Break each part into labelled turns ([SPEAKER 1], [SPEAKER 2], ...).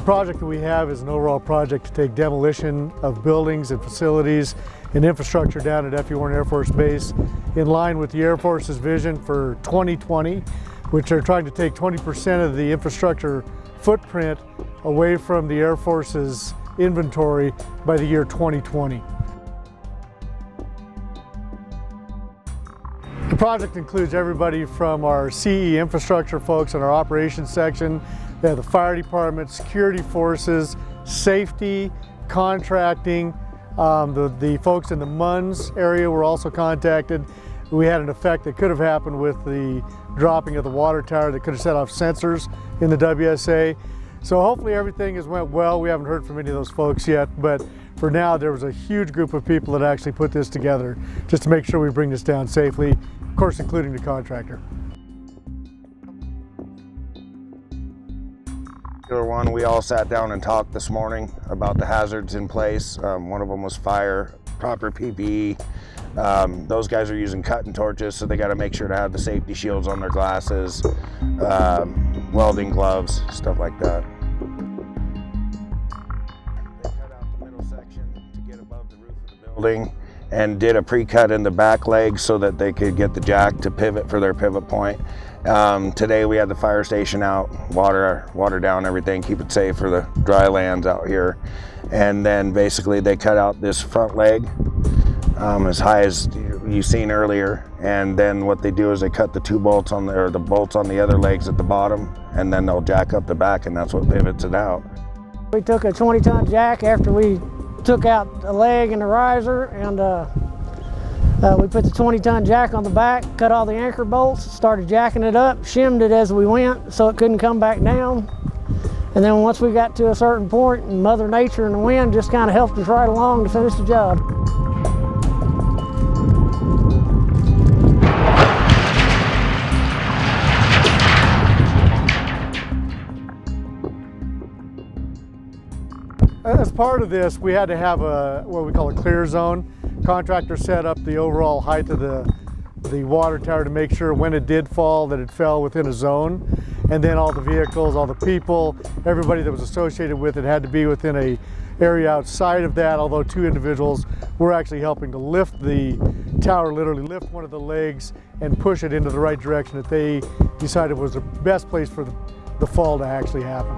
[SPEAKER 1] project that we have is an overall project to take demolition of buildings and facilities and infrastructure down at F.E. Warren Air Force Base in line with the Air Force's vision for 2020, which are trying to take 20% of the infrastructure footprint away from the Air Force's inventory by the year 2020. The project includes everybody from our CE infrastructure folks in our operations section. They have the fire department, security forces, safety, contracting. The folks in the MUNS area were also contacted. We had an effect that could have happened with the dropping of the water tower that could have set off sensors in the WSA. So hopefully everything has went well. We haven't heard from any of those folks yet, but for now there was a huge group of people that actually put this together just to make sure we bring this down safely, of course including the
[SPEAKER 2] One, we all sat down and talked this morning about the hazards in place. One of them was fire, proper PPE. Those guys are using cutting torches, so they got to make sure to have the safety shields on their glasses, welding gloves, stuff like that. They cut out the middle section to get above the roof of the building and did a pre-cut in the back legs so that they could get the jack to pivot for their pivot point. Today we had the fire station out, water down everything, keep it safe for the dry lands out here. And then basically they cut out this front leg as high as you've seen earlier. And then what they do is they cut the two bolts on the bolts on the other legs at the bottom, and then they'll jack up the back, and that's what pivots it out.
[SPEAKER 3] We took a 20-ton jack after we took out the leg and the riser, and we put the 20-ton jack on the back, cut all the anchor bolts, started jacking it up, shimmed it as we went so it couldn't come back down. And then once we got to a certain point, Mother Nature and the wind just kind of helped us right along to finish the job.
[SPEAKER 1] As part of this, we had to have what we call a clear zone. Contractor set up the overall height of the water tower to make sure when it did fall that it fell within a zone. And then all the vehicles, all the people, everybody that was associated with it had to be within an area outside of that, although two individuals were actually helping to lift the tower, literally lift one of the legs and push it into the right direction that they decided was the best place for the fall to actually happen.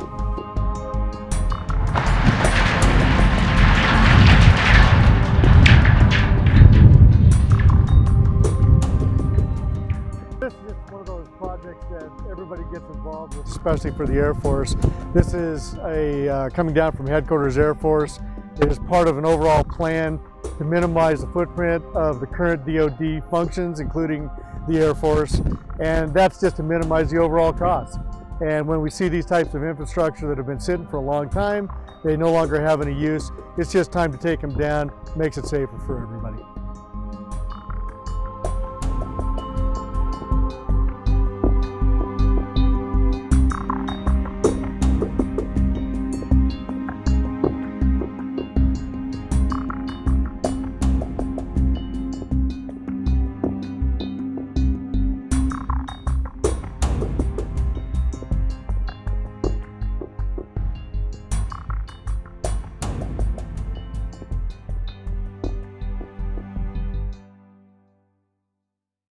[SPEAKER 1] This is one of those projects that everybody gets involved with, especially for the Air Force. This is coming down from Headquarters Air Force. It is part of an overall plan to minimize the footprint of the current DoD functions, including the Air Force, and that's just to minimize the overall cost. And when we see these types of infrastructure that have been sitting for a long time, they no longer have any use. It's just time to take them down, makes it safer for everybody.